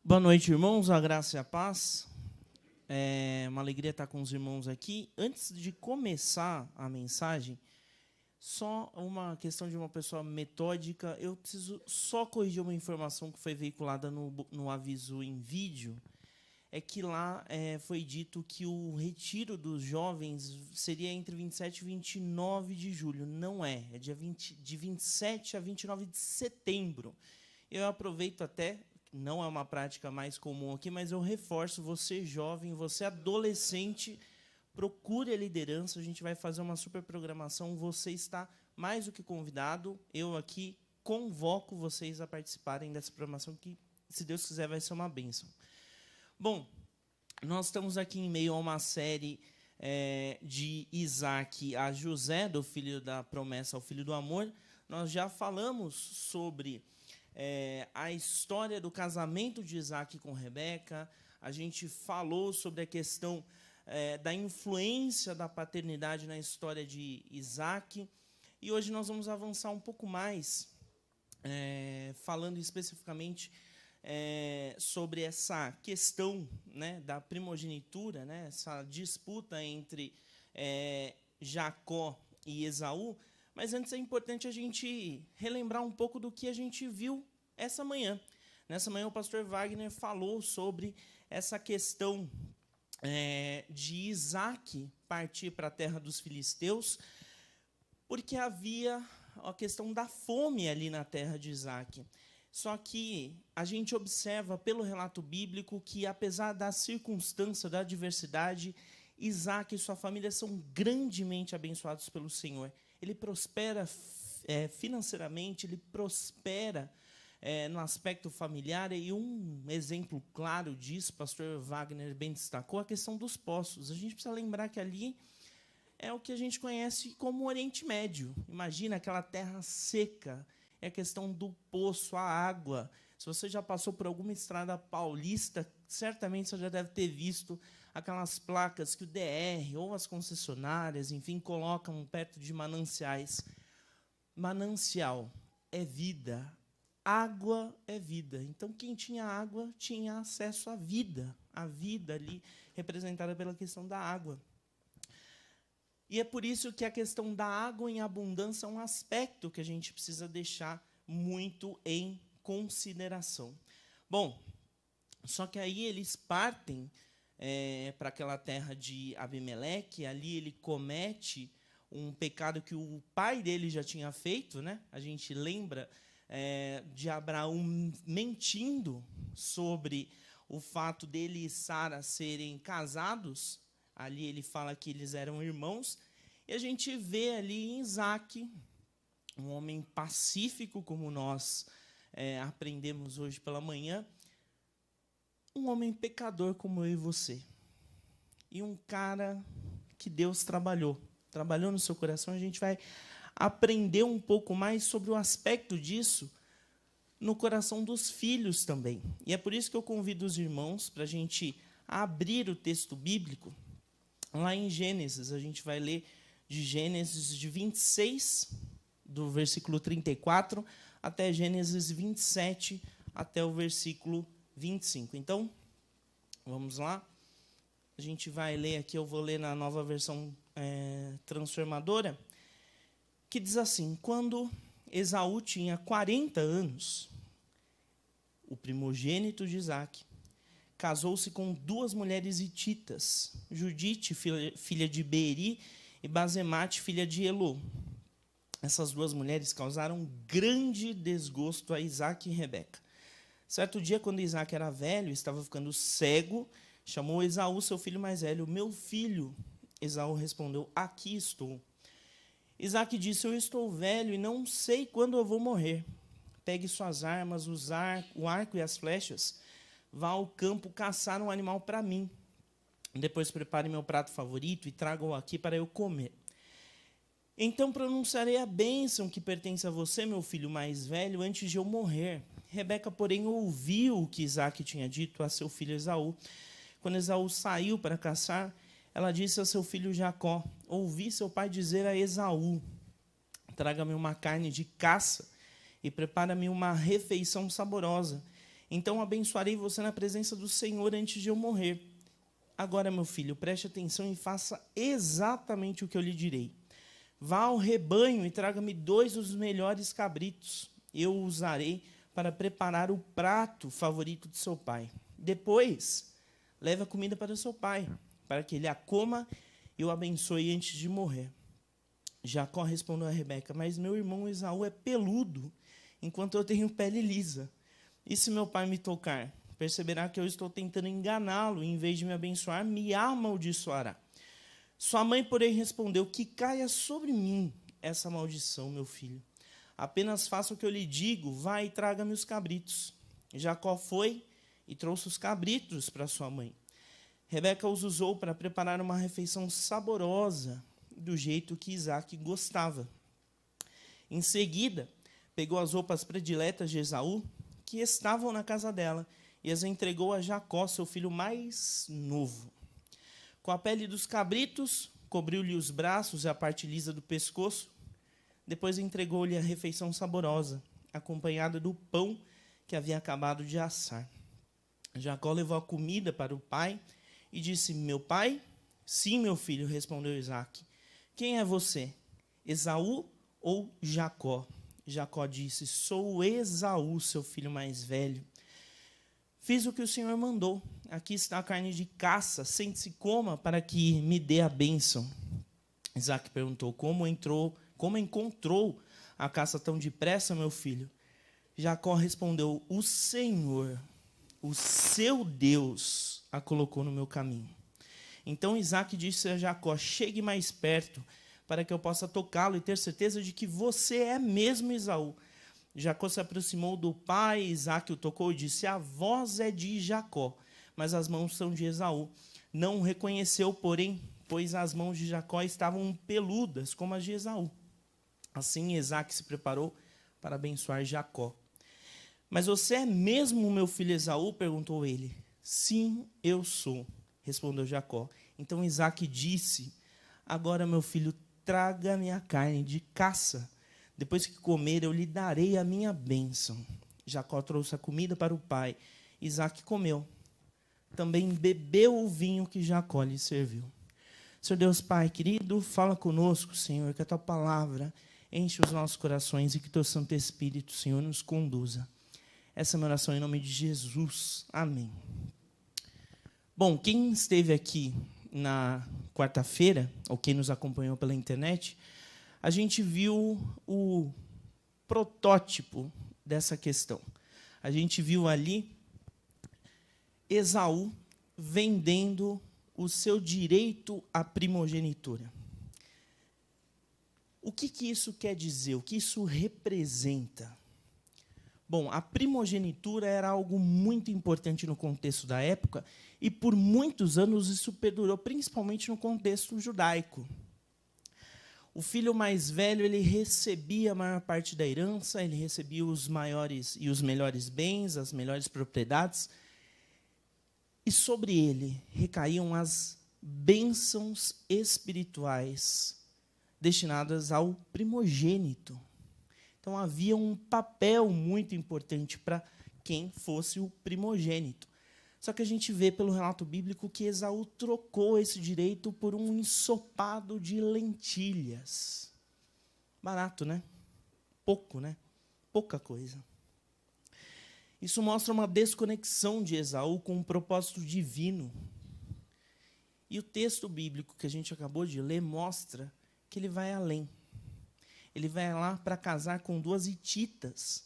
Boa noite, irmãos, a graça e a paz. É uma alegria estar com os irmãos aqui. Antes de começar a mensagem, só uma questão de uma pessoa metódica. Eu preciso só corrigir uma informação que foi veiculada no aviso em vídeo. É que lá foi dito que o retiro dos jovens seria entre 27 e 29 de julho. Não é, é de 27 a 29 de setembro. Eu aproveito até... Não é uma prática mais comum aqui, mas eu reforço, você jovem, você adolescente, procure a liderança, a gente vai fazer uma super programação, você está mais do que convidado, eu aqui convoco vocês a participarem dessa programação, que, se Deus quiser, vai ser uma bênção. Bom, nós estamos aqui em meio a uma série de Isaac a José, do filho da promessa ao filho do amor. Nós já falamos sobre... a história do casamento de Isaac com Rebeca, a gente falou sobre a questão da influência da paternidade na história de Isaac, e hoje nós vamos avançar um pouco mais, falando especificamente sobre essa questão, né, da primogenitura, né, essa disputa entre Jacó e Esaú. Mas antes é importante a gente relembrar um pouco do que a gente viu essa manhã. Nessa manhã o pastor Wagner falou sobre essa questão de Isaac partir para a terra dos filisteus, porque havia a questão da fome ali na terra de Isaac. Só que a gente observa pelo relato bíblico que, apesar da circunstância, da adversidade, Isaac e sua família são grandemente abençoados pelo Senhor. Ele prospera financeiramente, ele prospera no aspecto familiar, e um exemplo claro disso, o pastor Wagner bem destacou, a questão dos poços. A gente precisa lembrar que ali é o que a gente conhece como Oriente Médio. Imagina aquela terra seca, é a questão do poço, a água. Se você já passou por alguma estrada paulista, certamente você já deve ter visto aquelas placas que o DR ou as concessionárias, enfim, colocam perto de mananciais. Manancial é vida, água é vida. Então, quem tinha água tinha acesso à vida ali representada pela questão da água. E é por isso que a questão da água em abundância é um aspecto que a gente precisa deixar muito em consideração. Bom, só que aí eles partem para aquela terra de Abimeleque, ali ele comete um pecado que o pai dele já tinha feito, né? A gente lembra de Abraão mentindo sobre o fato dele e Sara serem casados. Ali ele fala que eles eram irmãos, e a gente vê ali em Isaac, um homem pacífico, como nós aprendemos hoje pela manhã, um homem pecador como eu e você. E um cara que Deus trabalhou no seu coração. A gente vai aprender um pouco mais sobre o aspecto disso no coração dos filhos também. E é por isso que eu convido os irmãos para a gente abrir o texto bíblico. Lá em Gênesis, a gente vai ler de Gênesis de 26, do versículo 34, até Gênesis 27, até o versículo 25. Então, vamos lá. A gente vai ler aqui, eu vou ler na nova versão transformadora, que diz assim: quando Esaú tinha 40 anos, o primogênito de Isaac casou-se com 2 mulheres hititas, Judite, filha de Beeri, e Basemate, filha de Elô. Essas 2 mulheres causaram grande desgosto a Isaac e Rebeca. Certo dia, quando Isaac era velho, estava ficando cego, chamou Esaú, seu filho mais velho. Meu filho, Esaú respondeu, aqui estou. Isaac disse, eu estou velho e não sei quando eu vou morrer. Pegue suas armas, o arco e as flechas, vá ao campo caçar um animal para mim. Depois prepare meu prato favorito e traga-o aqui para eu comer. Então pronunciarei a bênção que pertence a você, meu filho mais velho, antes de eu morrer. Rebeca, porém, ouviu o que Isaac tinha dito a seu filho Esaú. Quando Esaú saiu para caçar, ela disse a seu filho Jacó, ouvi seu pai dizer a Esaú, traga-me uma carne de caça e prepara-me uma refeição saborosa. Então abençoarei você na presença do Senhor antes de eu morrer. Agora, meu filho, preste atenção e faça exatamente o que eu lhe direi. Vá ao rebanho e traga-me 2 dos melhores cabritos. Eu os usarei para preparar o prato favorito de seu pai. Depois, leve a comida para seu pai, para que ele a coma e o abençoe antes de morrer. Jacó respondeu a Rebeca: mas meu irmão Esaú é peludo, enquanto eu tenho pele lisa. E se meu pai me tocar, perceberá que eu estou tentando enganá-lo, e em vez de me abençoar, me amaldiçoará. Sua mãe, porém, respondeu: que caia sobre mim essa maldição, meu filho. Apenas faça o que eu lhe digo, vá e traga-me os cabritos. Jacó foi e trouxe os cabritos para sua mãe. Rebeca os usou para preparar uma refeição saborosa, do jeito que Isaque gostava. Em seguida, pegou as roupas prediletas de Esaú, que estavam na casa dela, e as entregou a Jacó, seu filho mais novo. Com a pele dos cabritos, cobriu-lhe os braços e a parte lisa do pescoço. Depois entregou-lhe a refeição saborosa, acompanhada do pão que havia acabado de assar. Jacó levou a comida para o pai e disse: meu pai? Sim, meu filho, respondeu Isaque. Quem é você, Esaú ou Jacó? Jacó disse: sou Esaú, seu filho mais velho. Fiz o que o Senhor mandou. Aqui está a carne de caça. Sente-se e coma para que me dê a bênção. Isaque perguntou: como encontrou a caça tão depressa, meu filho? Jacó respondeu: o Senhor, o seu Deus, a colocou no meu caminho. Então Isaque disse a Jacó: chegue mais perto, para que eu possa tocá-lo e ter certeza de que você é mesmo Esaú. Jacó se aproximou do pai, Isaque o tocou e disse: a voz é de Jacó, mas as mãos são de Esaú. Não o reconheceu, porém, pois as mãos de Jacó estavam peludas, como as de Esaú. Assim, Isaque se preparou para abençoar Jacó. Mas você é mesmo o meu filho Esaú? Perguntou ele. Sim, eu sou, respondeu Jacó. Então Isaque disse: agora, meu filho, traga-me a carne de caça. Depois que comer, eu lhe darei a minha bênção. Jacó trouxe a comida para o pai. Isaque comeu. Também bebeu o vinho que Jacó lhe serviu. Senhor Deus Pai querido, fala conosco, Senhor, que a Tua palavra enche os nossos corações e que Teu Santo Espírito, Senhor, nos conduza. Essa é a minha oração em nome de Jesus. Amém. Bom, quem esteve aqui na quarta-feira, ou quem nos acompanhou pela internet, a gente viu o protótipo dessa questão. A gente viu ali Esaú vendendo o seu direito à primogenitura. O que isso quer dizer? O que isso representa? Bom, a primogenitura era algo muito importante no contexto da época e por muitos anos isso perdurou, principalmente no contexto judaico. O filho mais velho, ele recebia a maior parte da herança, ele recebia os maiores e os melhores bens, as melhores propriedades, e sobre ele recaíam as bênçãos espirituais destinadas ao primogênito. Então havia um papel muito importante para quem fosse o primogênito. Só que a gente vê pelo relato bíblico que Esaú trocou esse direito por um ensopado de lentilhas. Barato, né? Pouco, né? Pouca coisa. Isso mostra uma desconexão de Esaú com um propósito divino. E o texto bíblico que a gente acabou de ler mostra que ele vai além. Ele vai lá para casar com 2 hititas.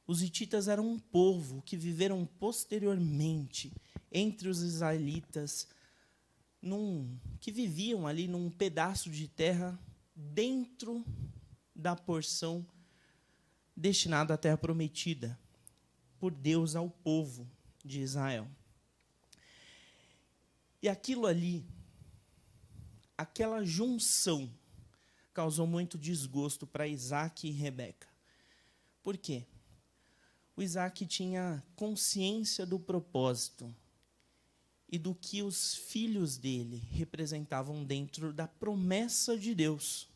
Os hititas eram um povo que viveram posteriormente entre os israelitas, que viviam ali num pedaço de terra dentro da porção destinada à terra prometida por Deus ao povo de Israel. E aquilo ali, aquela junção, causou muito desgosto para Isaque e Rebeca. Por quê? O Isaque tinha consciência do propósito e do que os filhos dele representavam dentro da promessa de Deus.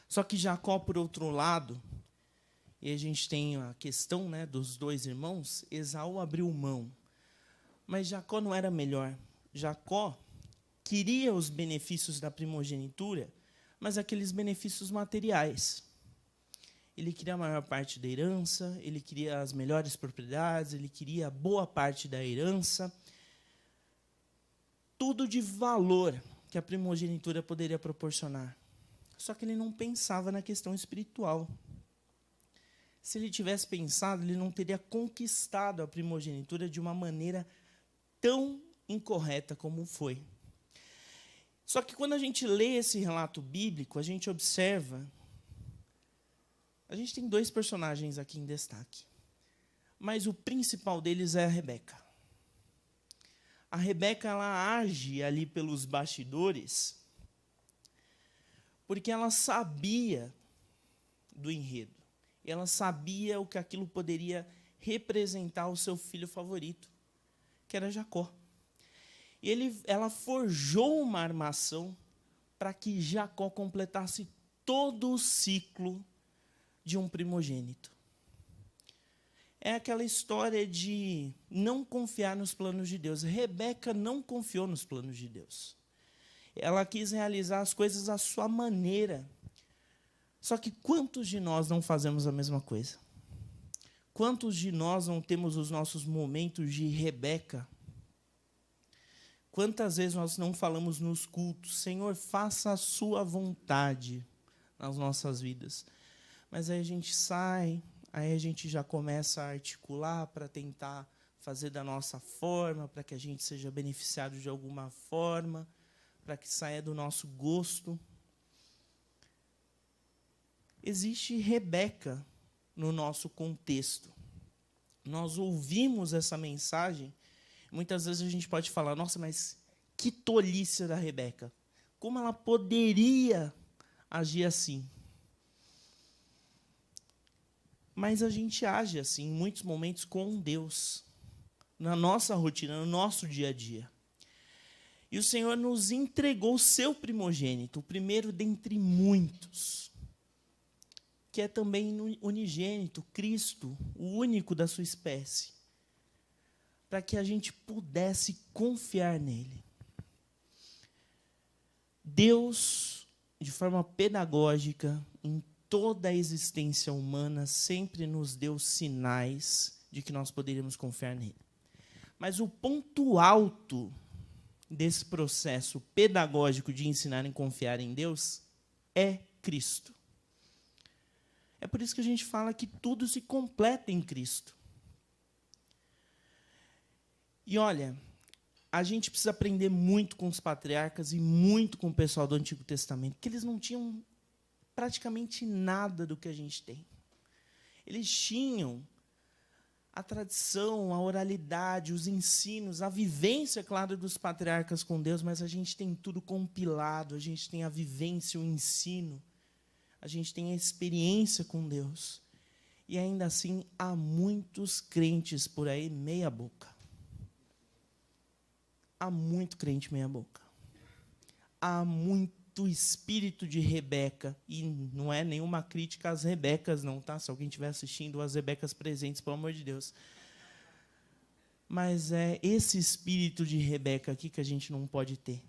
Só que Jacó, por outro lado, E a gente tem a questão, né, dos dois irmãos. Esaú abriu mão, mas Jacó não era melhor. Jacó queria os benefícios da primogenitura, mas aqueles benefícios materiais. Ele queria a maior parte da herança, ele queria as melhores propriedades, ele queria boa parte da herança, tudo de valor que a primogenitura poderia proporcionar. Só que ele não pensava na questão espiritual. Se ele tivesse pensado, ele não teria conquistado a primogenitura de uma maneira tão incorreta como foi. Só que quando a gente lê esse relato bíblico, a gente observa. A gente tem dois personagens aqui em destaque. Mas o principal deles é a Rebeca. A Rebeca, ela age ali pelos bastidores porque ela sabia do enredo. Ela sabia o que aquilo poderia representar o seu filho favorito, que era Jacó. E ela forjou uma armação para que Jacó completasse todo o ciclo de um primogênito. É aquela história de não confiar nos planos de Deus. Rebeca não confiou nos planos de Deus. Ela quis realizar as coisas à sua maneira. Só que quantos de nós não fazemos a mesma coisa? Quantos de nós não temos os nossos momentos de Rebeca? Quantas vezes nós não falamos nos cultos, Senhor, faça a sua vontade nas nossas vidas. Mas aí a gente sai, aí a gente já começa a articular para tentar fazer da nossa forma, para que a gente seja beneficiado de alguma forma, para que saia do nosso gosto. Existe Rebeca no nosso contexto. Nós ouvimos essa mensagem, muitas vezes a gente pode falar, nossa, mas que tolice da Rebeca. Como ela poderia agir assim? Mas a gente age assim, em muitos momentos, com Deus, na nossa rotina, no nosso dia a dia. E o Senhor nos entregou o seu primogênito, o primeiro dentre muitos, que é também unigênito, Cristo, o único da sua espécie, para que a gente pudesse confiar nele. Deus, de forma pedagógica, em toda a existência humana, sempre nos deu sinais de que nós poderíamos confiar nele. Mas o ponto alto desse processo pedagógico de ensinar e confiar em Deus é Cristo. É por isso que a gente fala que tudo se completa em Cristo. E olha, a gente precisa aprender muito com os patriarcas e muito com o pessoal do Antigo Testamento, porque eles não tinham praticamente nada do que a gente tem. Eles tinham a tradição, a oralidade, os ensinos, a vivência, claro, dos patriarcas com Deus, mas a gente tem tudo compilado, a gente tem a vivência, o ensino, a gente tem a experiência com Deus. E ainda assim, há muitos crentes por aí meia boca. Há muito crente meia boca. Há muito espírito de Rebeca, e não é nenhuma crítica às Rebecas, não, tá? Se alguém estiver assistindo, as Rebecas presentes, pelo amor de Deus. Mas é esse espírito de Rebeca aqui que a gente não pode ter.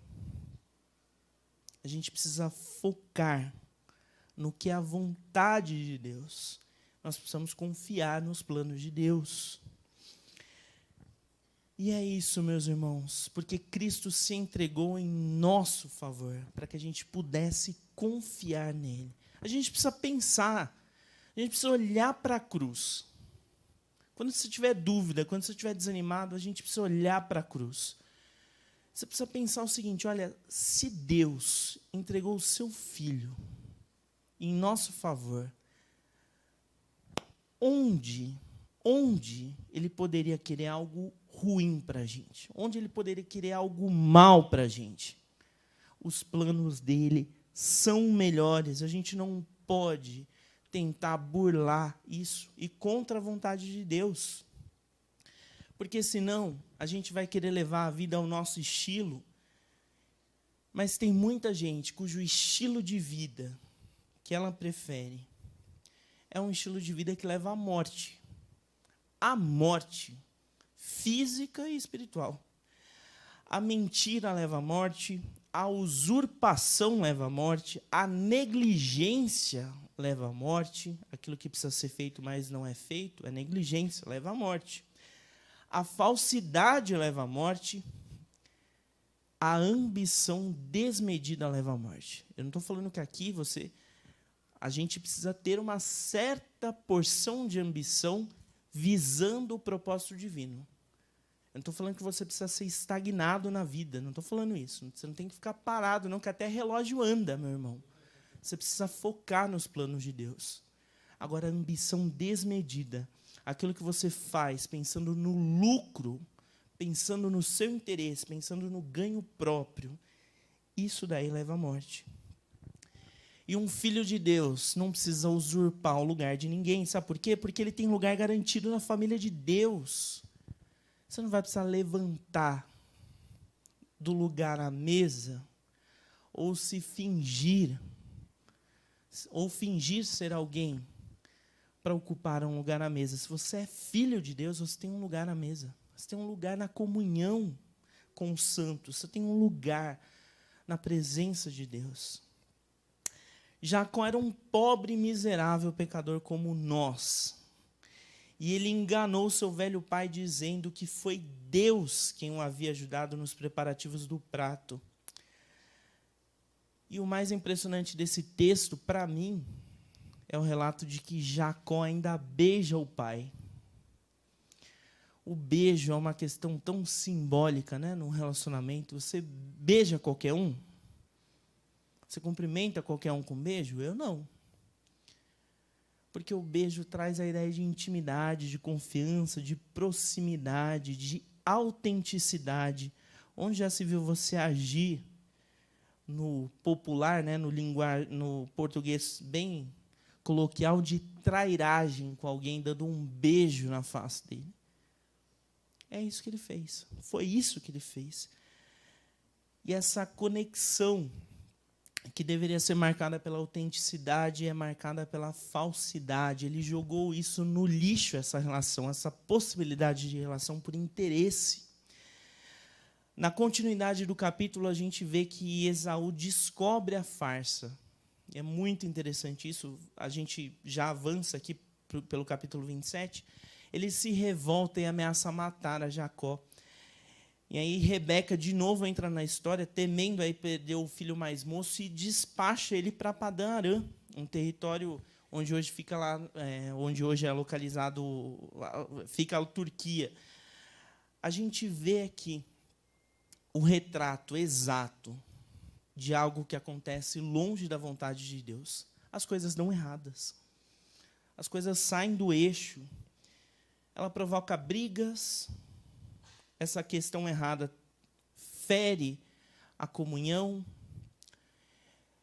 A gente precisa focar no que é a vontade de Deus. Nós precisamos confiar nos planos de Deus. E é isso, meus irmãos, porque Cristo se entregou em nosso favor, para que a gente pudesse confiar nele. A gente precisa pensar, a gente precisa olhar para a cruz. Quando você tiver dúvida, quando você estiver desanimado, a gente precisa olhar para a cruz. Você precisa pensar o seguinte, olha, se Deus entregou o seu Filho em nosso favor, onde ele poderia querer algo ruim para a gente? Onde ele poderia querer algo mal para a gente? Os planos dele são melhores. A gente não pode tentar burlar isso e contra a vontade de Deus. Porque senão a gente vai querer levar a vida ao nosso estilo, mas tem muita gente cujo estilo de vida que ela prefere é um estilo de vida que leva à morte. À morte física e espiritual. A mentira leva à morte, a usurpação leva à morte, a negligência leva à morte, aquilo que precisa ser feito, mas não é feito, é negligência, leva à morte. A falsidade leva à morte, a ambição desmedida leva à morte. Eu não estou falando que aqui a gente precisa ter uma certa porção de ambição visando o propósito divino. Eu não estou falando que você precisa ser estagnado na vida, não estou falando isso. Você não tem que ficar parado, não, que até relógio anda, meu irmão. Você precisa focar nos planos de Deus. Agora, a ambição desmedida, aquilo que você faz pensando no lucro, pensando no seu interesse, pensando no ganho próprio, isso daí leva à morte. E um filho de Deus não precisa usurpar o lugar de ninguém. Sabe por quê? Porque ele tem lugar garantido na família de Deus. Você não vai precisar levantar do lugar à mesa ou fingir ser alguém para ocupar um lugar à mesa. Se você é filho de Deus, você tem um lugar à mesa. Você tem um lugar na comunhão com os santos. Você tem um lugar na presença de Deus. Jacó era um pobre e miserável pecador como nós. E ele enganou seu velho pai dizendo que foi Deus quem o havia ajudado nos preparativos do prato. E o mais impressionante desse texto, para mim, é o relato de que Jacó ainda beija o pai. O beijo é uma questão tão simbólica, né, num relacionamento. Você beija qualquer um? Você cumprimenta qualquer um com beijo? Eu não. Porque o beijo traz a ideia de intimidade, de confiança, de proximidade, de autenticidade. Onde já se viu você agir no popular, né, no português bem coloquial, de trairagem com alguém, dando um beijo na face dele? É isso que ele fez. Foi isso que ele fez. E essa conexão que deveria ser marcada pela autenticidade é marcada pela falsidade. Ele jogou isso no lixo, essa relação, essa possibilidade de relação por interesse. Na continuidade do capítulo, a gente vê que Esaú descobre a farsa. É muito interessante isso. A gente já avança aqui pelo capítulo 27. Ele se revolta e ameaça matar a Jacó. E aí Rebeca de novo entra na história, temendo aí perder o filho mais moço, e despacha ele para Padã Arã, um território onde hoje fica lá, onde hoje é localizado, fica a Turquia. A gente vê aqui o retrato exato de algo que acontece longe da vontade de Deus. As coisas dão erradas. As coisas saem do eixo. Ela provoca brigas. Essa questão errada fere a comunhão,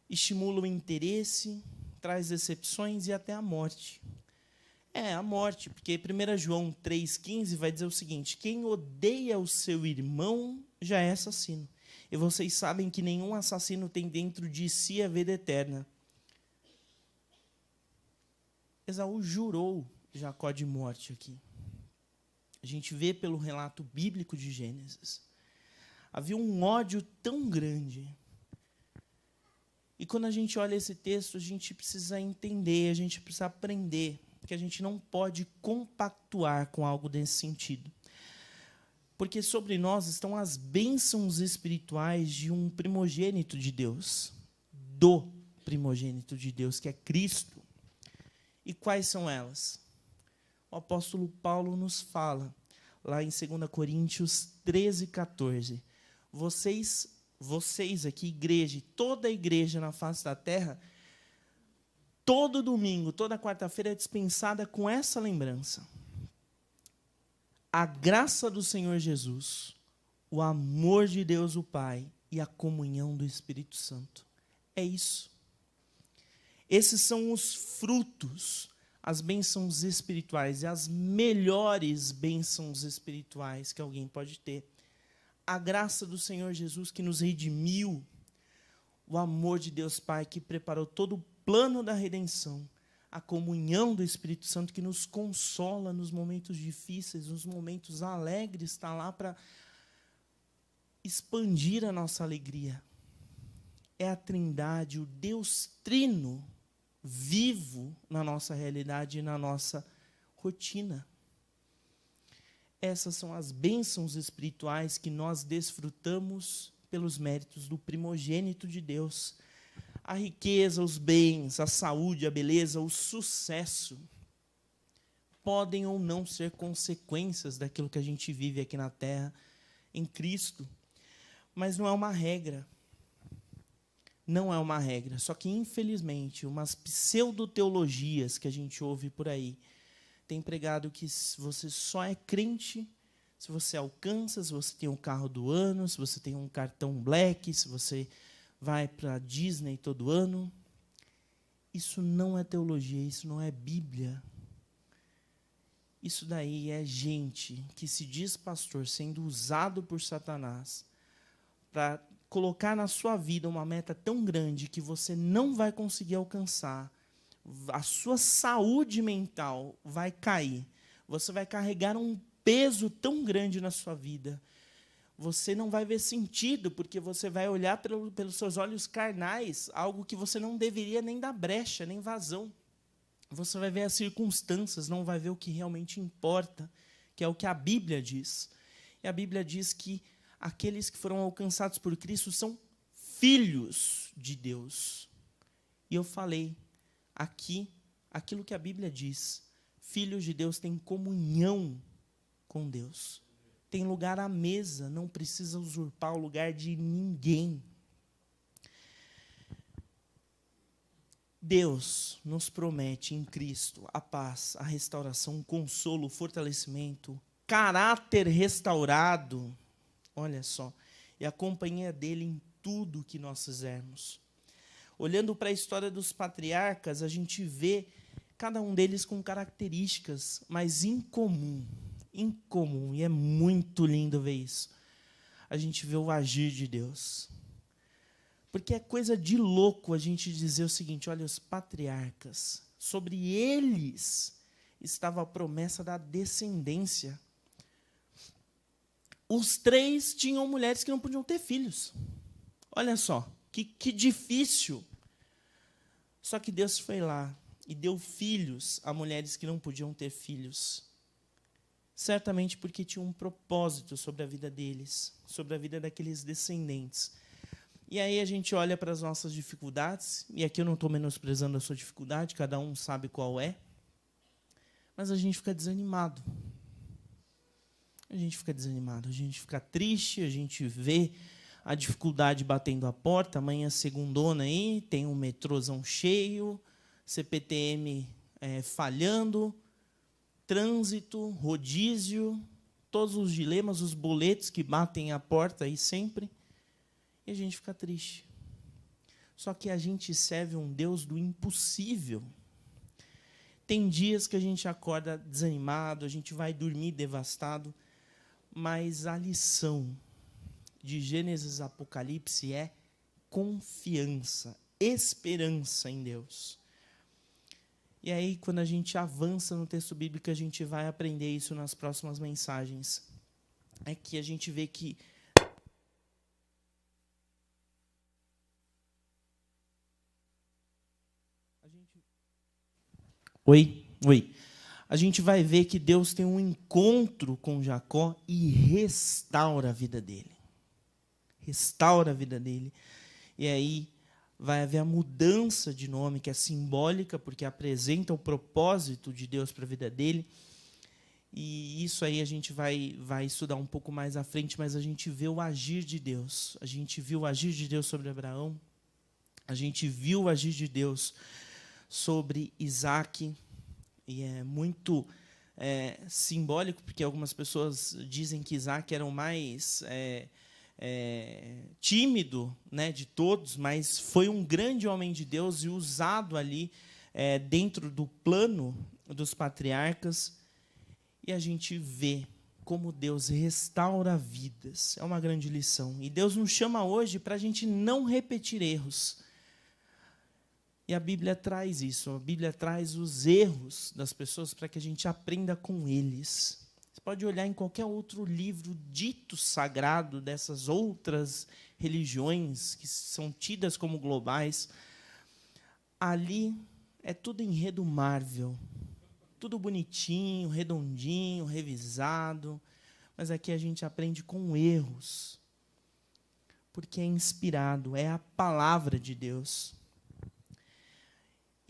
estimula o interesse, traz decepções e até a morte. A morte, porque 1 João 3,15 vai dizer o seguinte: quem odeia o seu irmão já é assassino. E vocês sabem que nenhum assassino tem dentro de si a vida eterna. Esaú jurou Jacó de morte aqui. A gente vê pelo relato bíblico de Gênesis. Havia um ódio tão grande. E quando a gente olha esse texto, a gente precisa entender, a gente precisa aprender que a gente não pode compactuar com algo desse sentido. Porque sobre nós estão as bênçãos espirituais de um primogênito de Deus. Do primogênito de Deus, que é Cristo. E quais são elas? O apóstolo Paulo nos fala, lá em 2 Coríntios 13:14. Vocês aqui, igreja, toda a igreja na face da terra, todo domingo, toda quarta-feira é dispensada com essa lembrança. A graça do Senhor Jesus, o amor de Deus o Pai e a comunhão do Espírito Santo. É isso. Esses são os frutos, as bênçãos espirituais, e as melhores bênçãos espirituais que alguém pode ter. A graça do Senhor Jesus que nos redimiu, o amor de Deus Pai que preparou todo o plano da redenção, a comunhão do Espírito Santo que nos consola nos momentos difíceis, nos momentos alegres, está lá para expandir a nossa alegria. É a Trindade, o Deus Trino, vivo na nossa realidade e na nossa rotina. Essas são as bênçãos espirituais que nós desfrutamos pelos méritos do primogênito de Deus. A riqueza, os bens, a saúde, a beleza, o sucesso podem ou não ser consequências daquilo que a gente vive aqui na Terra em Cristo, mas não é uma regra. Não é uma regra. Só que, infelizmente, umas pseudo-teologias que a gente ouve por aí tem pregado que você só é crente se você alcança, se você tem um carro do ano, se você tem um cartão Black, se você vai para a Disney todo ano. Isso não é teologia, isso não é Bíblia. Isso daí é gente que se diz pastor sendo usado por Satanás para colocar na sua vida uma meta tão grande que você não vai conseguir alcançar. A sua saúde mental vai cair. Você vai carregar um peso tão grande na sua vida. Você não vai ver sentido, porque você vai olhar pelos seus olhos carnais, algo que você não deveria nem dar brecha, nem vazão. Você vai ver as circunstâncias, não vai ver o que realmente importa, que é o que a Bíblia diz. E a Bíblia diz que aqueles que foram alcançados por Cristo são filhos de Deus. E eu falei aqui aquilo que a Bíblia diz. Filhos de Deus têm comunhão com Deus. Tem lugar à mesa, não precisa usurpar o lugar de ninguém. Deus nos promete em Cristo a paz, a restauração, o consolo, o fortalecimento, caráter restaurado, olha só, e a companhia dele em tudo que nós fizermos. Olhando para a história dos patriarcas, a gente vê cada um deles com características, mas incomum, e é muito lindo ver isso. A gente vê o agir de Deus. Porque é coisa de louco a gente dizer o seguinte, olha, os patriarcas, sobre eles estava a promessa da descendência. Os 3 tinham mulheres que não podiam ter filhos. Olha só, que difícil. Só que Deus foi lá e deu filhos a mulheres que não podiam ter filhos. Certamente porque tinha um propósito sobre a vida deles, sobre a vida daqueles descendentes. E aí a gente olha para as nossas dificuldades, e aqui eu não estou menosprezando a sua dificuldade, cada um sabe qual é, mas a gente fica desanimado. A gente fica desanimado, a gente fica triste, a gente vê a dificuldade batendo a porta, amanhã segundona aí, tem um metrôzão cheio, CPTM falhando, trânsito, rodízio, todos os dilemas, os boletos que batem a porta aí sempre, e a gente fica triste. Só que a gente serve um Deus do impossível. Tem dias que a gente acorda desanimado, a gente vai dormir devastado, mas a lição de Gênesis e Apocalipse é confiança, esperança em Deus. E aí, quando a gente avança no texto bíblico, a gente vai aprender isso nas próximas mensagens. É que a gente vê que Oi. A gente vai ver que Deus tem um encontro com Jacó e restaura a vida dele. Restaura a vida dele. E aí vai haver a mudança de nome, que é simbólica, porque apresenta o propósito de Deus para a vida dele. E isso aí a gente vai estudar um pouco mais à frente, mas a gente vê o agir de Deus. A gente viu o agir de Deus sobre Abraão. A gente viu o agir de Deus sobre Isaac. E é muito simbólico, porque algumas pessoas dizem que Isaac era o mais tímido, né, de todos, mas foi um grande homem de Deus e usado ali dentro do plano dos patriarcas. E a gente vê como Deus restaura vidas. É uma grande lição. E Deus nos chama hoje para a gente não repetir erros. E a Bíblia traz isso, a Bíblia traz os erros das pessoas para que a gente aprenda com eles. Você pode olhar em qualquer outro livro dito sagrado dessas outras religiões que são tidas como globais. Ali é tudo enredo Marvel, tudo bonitinho, redondinho, revisado, mas aqui a gente aprende com erros, porque é inspirado, é a palavra de Deus.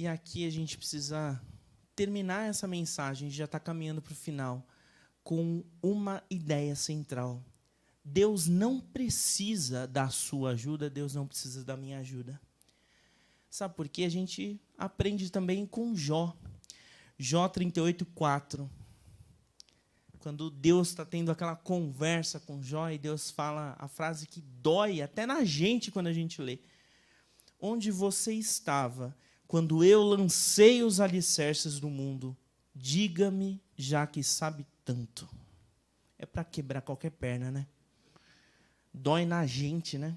E aqui a gente precisa terminar essa mensagem, já está caminhando para o final, com uma ideia central. Deus não precisa da sua ajuda, Deus não precisa da minha ajuda. Sabe por quê? A gente aprende também com Jó. Jó 38:4. Quando Deus está tendo aquela conversa com Jó, e Deus fala a frase que dói até na gente quando a gente lê. Onde você estava quando eu lancei os alicerces do mundo? Diga-me, já que sabe tanto. É para quebrar qualquer perna, né? Dói na gente, né?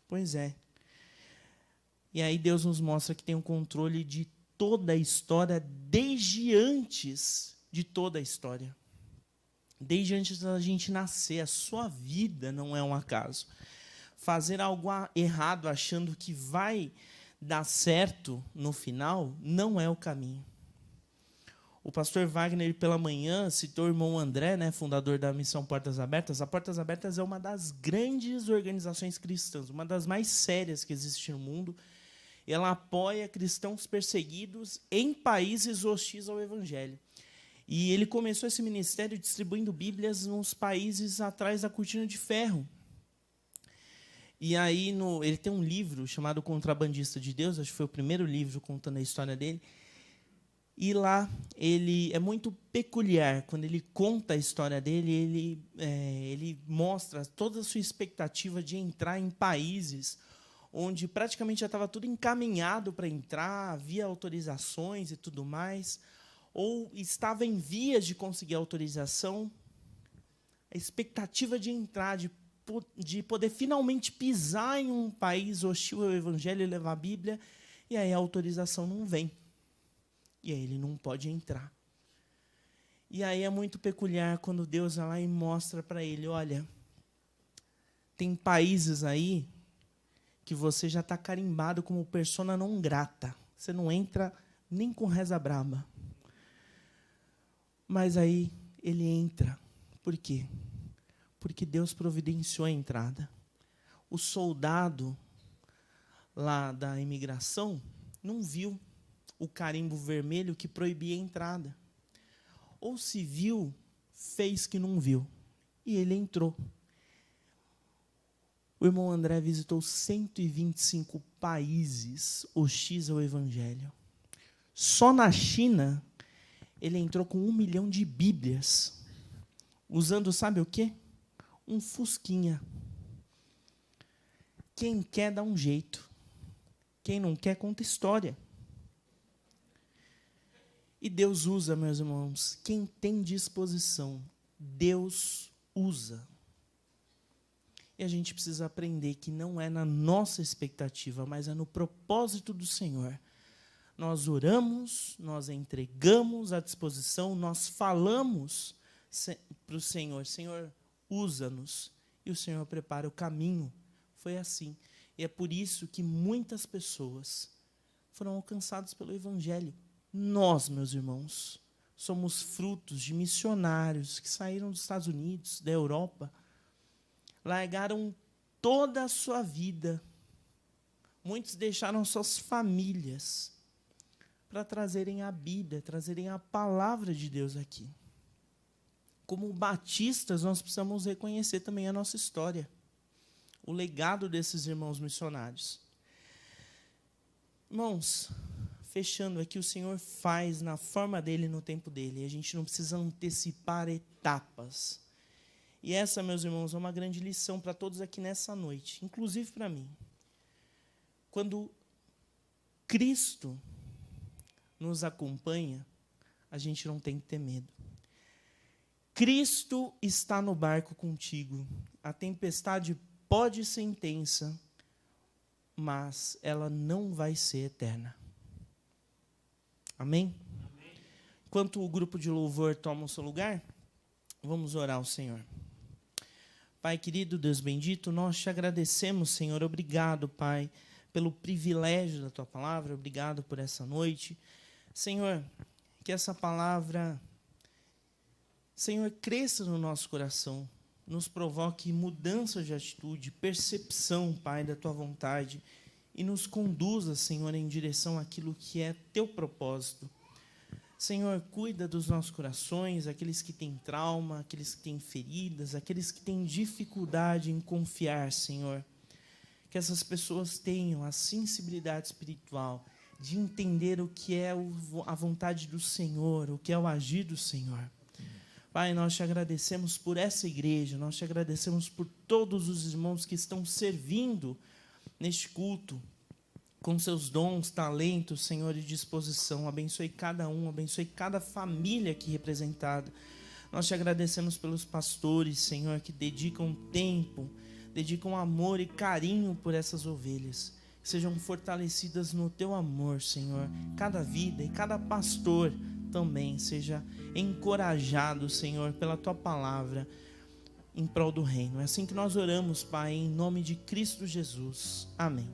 Pois é. E aí Deus nos mostra que tem o controle de toda a história, desde antes de toda a história. Desde antes da gente nascer. A sua vida não é um acaso. Fazer algo errado achando que vai dar certo no final não é o caminho. O pastor Wagner, pela manhã, citou o irmão André, né, fundador da Missão Portas Abertas. A Portas Abertas é uma das grandes organizações cristãs, uma das mais sérias que existe no mundo. Ela apoia cristãos perseguidos em países hostis ao Evangelho. E ele começou esse ministério distribuindo Bíblias nos países atrás da cortina de ferro. E aí ele tem um livro chamado Contrabandista de Deus, acho que foi o primeiro livro contando a história dele. E lá ele é muito peculiar, quando ele conta a história dele, ele mostra toda a sua expectativa de entrar em países onde praticamente já estava tudo encaminhado para entrar, havia autorizações e tudo mais, ou estava em vias de conseguir autorização, a expectativa de entrar, de poder finalmente pisar em um país hostil ao Evangelho e levar a Bíblia, e aí a autorização não vem. E aí ele não pode entrar. E aí é muito peculiar quando Deus vai lá e mostra para ele, olha, tem países aí que você já está carimbado como persona não grata. Você não entra nem com reza braba. Mas aí ele entra. Por quê? Porque Deus providenciou a entrada. O soldado lá da imigração não viu o carimbo vermelho que proibia a entrada. Ou se viu, fez que não viu. E ele entrou. O irmão André visitou 125 países hostis ao Evangelho. Só na China, ele entrou com 1 milhão de Bíblias. Usando, sabe o quê? Um fusquinha. Quem quer dá um jeito. Quem não quer, conta história. E Deus usa, meus irmãos, quem tem disposição, Deus usa. E a gente precisa aprender que não é na nossa expectativa, mas é no propósito do Senhor. Nós oramos, nós entregamos à disposição, nós falamos para o Senhor, Senhor, usa-nos. E o Senhor prepara o caminho. Foi assim. E é por isso que muitas pessoas foram alcançadas pelo Evangelho. Nós, meus irmãos, somos frutos de missionários que saíram dos Estados Unidos, da Europa, largaram toda a sua vida. Muitos deixaram suas famílias para trazerem a Bíblia, trazerem a palavra de Deus aqui. Como batistas, nós precisamos reconhecer também a nossa história, o legado desses irmãos missionários. Irmãos, fechando aqui, o Senhor faz na forma dele, no tempo dele. A gente não precisa antecipar etapas. E essa, meus irmãos, é uma grande lição para todos aqui nessa noite, inclusive para mim. Quando Cristo nos acompanha, a gente não tem que ter medo. Cristo está no barco contigo. A tempestade pode ser intensa, mas ela não vai ser eterna. Amém? Amém. Enquanto o grupo de louvor toma o seu lugar, vamos orar ao Senhor. Pai querido, Deus bendito, nós te agradecemos, Senhor. Obrigado, Pai, pelo privilégio da Tua palavra. Obrigado por essa noite. Senhor, que essa palavra, Senhor, cresça no nosso coração, nos provoque mudança de atitude, percepção, Pai, da Tua vontade, e nos conduza, Senhor, em direção àquilo que é Teu propósito. Senhor, cuida dos nossos corações, aqueles que têm trauma, aqueles que têm feridas, aqueles que têm dificuldade em confiar, Senhor. Que essas pessoas tenham a sensibilidade espiritual de entender o que é a vontade do Senhor, o que é o agir do Senhor. Pai, nós te agradecemos por essa igreja, nós te agradecemos por todos os irmãos que estão servindo neste culto, com seus dons, talentos, Senhor, e disposição. Abençoe cada um, abençoe cada família aqui representada. Nós te agradecemos pelos pastores, Senhor, que dedicam tempo, dedicam amor e carinho por essas ovelhas. Que sejam fortalecidas no teu amor, Senhor. Cada vida e cada pastor também seja encorajado, Senhor, pela tua palavra em prol do reino. É assim que nós oramos, Pai, em nome de Cristo Jesus. Amém.